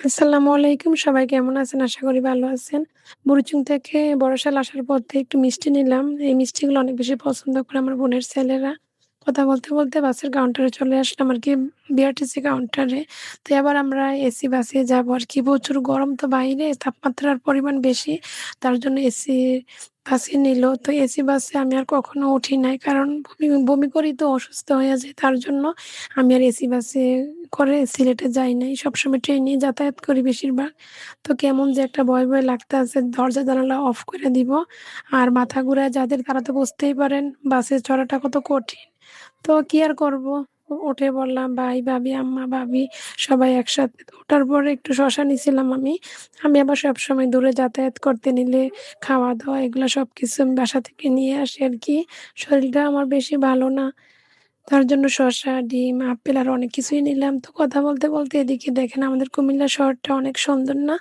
আসসালামু আলাইকুম। সবাই কেমন আছেন? আশা করি ভালো আছেন। বুড়িচুং থেকে বড়শাল আসার পথে একটু মিষ্টি নিলাম। এই মিষ্টিগুলো অনেক বেশি পছন্দ করে আমার বোনের ছেলেরা। কথা বলতে বাসের কাউন্টারে চলে আসলাম আরকি বিআরটিসি কাউন্টারে। তো এবার আমরা এসি বাসে যাবো আরকি। প্রচুর গরম তো বাইরে, তাপমাত্রার পরিমাণ বেশি। তার জন্য এসি বাসে নিল। তো এসি বাসে আমি আর কখনো উঠি নাই। কারণ বমি করি তো অসুস্থ হয়ে যাই। তার জন্য আমি আর এসি বাসে করে সিলেটে যাই নাই। সবসময় ট্রেনেই যাতায়াত করি বেশিরভাগ। তো কেমন যে একটা ভয় লাগতাছে। দরজা-জানালা অফ করে দিব। আর মাথা ঘুরায় যাদের তারা তো বুঝতেই পারেন বাসে চড়াটা কত কঠিন। তো কি আর করব? উঠে পড়লাম ভাই, ভাবি, আম্মা, ভাবি সবাই একসাথে। তো ওঠার পরে একটু শসা নিছিলাম আমি। আমি আবার সবসময় দূরে যাতায়াত করতে নিলে খাওয়া-দাওয়া এগুলা সবকিছু আমি বাসা থেকে নিয়ে আসি আরকি। শরীরটা আমার বেশি ভালো না। তার জন্য শসা, ডিম, আপেল আরো অনেক কিছুই নিলাম। তো কথা বলতে এদিকে দেখেন আমাদের কুমিল্লা শহরটা অনেক সুন্দর না?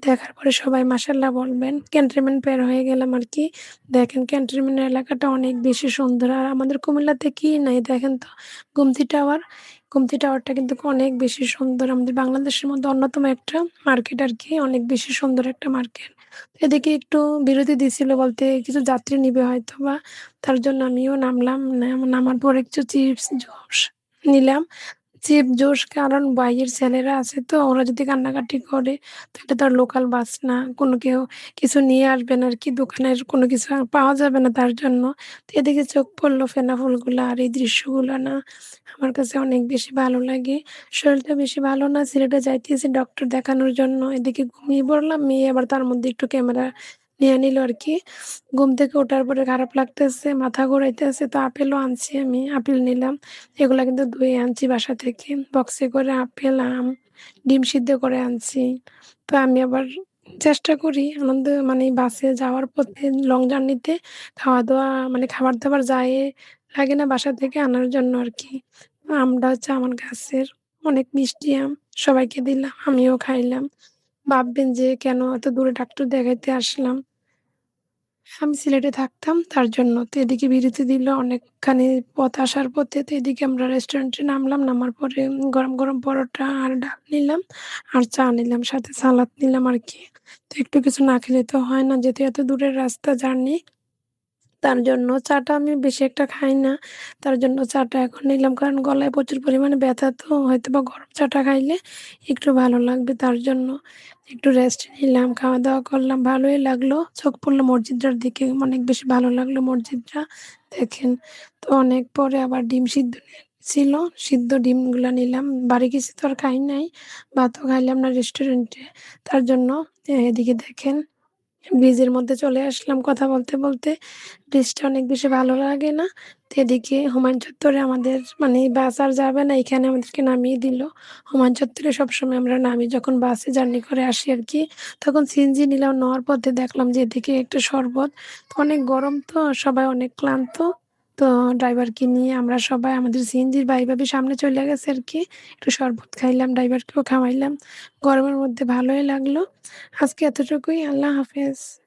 দেখার পরে সবাই মাশাআল্লাহ বলবেন। ক্যান্টনমেন্ট পার হয়ে গেলাম আরকি। দেখেন ক্যান্টনমেন্ট এলাকাটা অনেক বেশি সুন্দর। আর আমাদের কুমিল্লাতে কি নাই দেখেন তো গোমতী টাওয়ার। গোমতী টাওয়ারটা কিন্তু অনেক বেশি সুন্দর। আমাদের বাংলাদেশের মধ্যে অন্যতম একটা মার্কেট আরকি। অনেক বেশি সুন্দর একটা মার্কেট। এদিকে একটু বিরতি দিছিল বলতে কিছু যাত্রী নিবে হয়তোবা। তার জন্য আমিও নামলাম। নামার পর একটু চিপস, জুস নিলাম। জুস কারণ বাইরের ছেলেরা আছে তো ওরা যদি কান্নাকাটি করে তো এটা তো আর লোকাল বাস না। কেউ কিছু নিয়ে আসবে না আরকি দোকানের কোনো কিছু পাওয়া যাবে না তার জন্য। তো এদিকে চোখ পড়লো ফেনা ফুলগুলা আর এই দৃশ্যগুলা না আমার কাছে অনেক বেশি ভালো লাগে। শরীরটা বেশি ভালো না। সিলেটে যাইতেছি ডক্টর দেখানোর জন্য। এদিকে ঘুমিয়ে পড়লাম। মেয়ে আবার তার মধ্যে একটু ক্যামেরা নিয়ে নিল আরকি। ঘুম থেকে ওঠার পরে খারাপ লাগতেছে, মাথা ঘুরাইতেছে তো আপেলও আনছি আমি। আপেল নিলাম। এগুলা কিন্তু ধুয়ে আনছি বাসা থেকে। বক্সে করে আপেল, আম, ডিম সিদ্ধ করে আনছি। তো আমি আবার চেষ্টা করি আনন্দ মানে বাসে যাওয়ার পথে লং জার্নিতে খাওয়া-দাওয়া মানে খাবার-দাবার যায় লাগে না বাসা থেকে আনার জন্য আরকি। আমটা হচ্ছে আমার গাছের। অনেক মিষ্টি আম। সবাইকে দিলাম। আমিও খাইলাম। ভাববেন যে কেন এত দূরে ডাক্তার দেখাইতে আসলাম। আমি সিলেটে থাকতাম তার জন্য। তো এদিকে বিরতি দিল অনেকখানি পথ আসার পথে। তো এদিকে আমরা রেস্টুরেন্টে নামলাম। নামার পরে গরম পরোটা আর ডাল নিলাম আর চা নিলাম। সাথে সালাদ নিলাম আরকি। তো একটু কিছু না খেলে তো হয় না। যেহেতু এত দূরের রাস্তা জার্নি তার জন্য চাটা আমি বেশি একটা খাই না। তার জন্য চাটা এখন নিলাম। কারণ গলায় প্রচুর পরিমাণে ব্যথা তো হয়তোবা গরম চাটা খাইলে একটু ভালো লাগবে তার জন্য। একটু রেস্ট নিলাম, খাওয়া-দাওয়া করলাম। ভালোই লাগলো। চোখ পড়লো মসজিদটার দিকে। অনেক বেশি ভালো লাগলো মসজিদটা। দেখেন তো অনেক পরে আবার ডিম সিদ্ধ ছিল। সিদ্ধ ডিমগুলা নিলাম। বাড়ি কিছু তো আর খাই নাই। ভাতও খাইলাম না রেস্টুরেন্টে। তার জন্য এদিকে দেখেন ব্রিজের মধ্যে চলে আসলাম কথা বলতে। ব্রিজটা অনেক বেশি ভালো লাগে না? তো এদিকে হুমায়ূন চত্বরে আমাদের মানে বাস আর যাবে না। এখানে আমাদেরকে নামিয়ে দিল। হুমায়ূন চত্বরে সবসময় আমরা নামি যখন বাসে জার্নি করে আসি আরকি। তখন সিএনজি নিলাম। নেওয়ার পথে দেখলাম যে এদিকে একটা শরবত। তো অনেক গরম তো সবাই অনেক ক্লান্ত। তো ড্রাইভারকে নিয়ে আমরা সবাই আমাদের সিএনজির ভাই-ভাবি সামনে চলে গেছে আরকি। একটু শরবত খাইলাম, ড্রাইভারকেও খাওয়াইলাম। গরমের মধ্যে ভালোই লাগলো। আজকে এতটুকুই। আল্লাহ হাফেজ।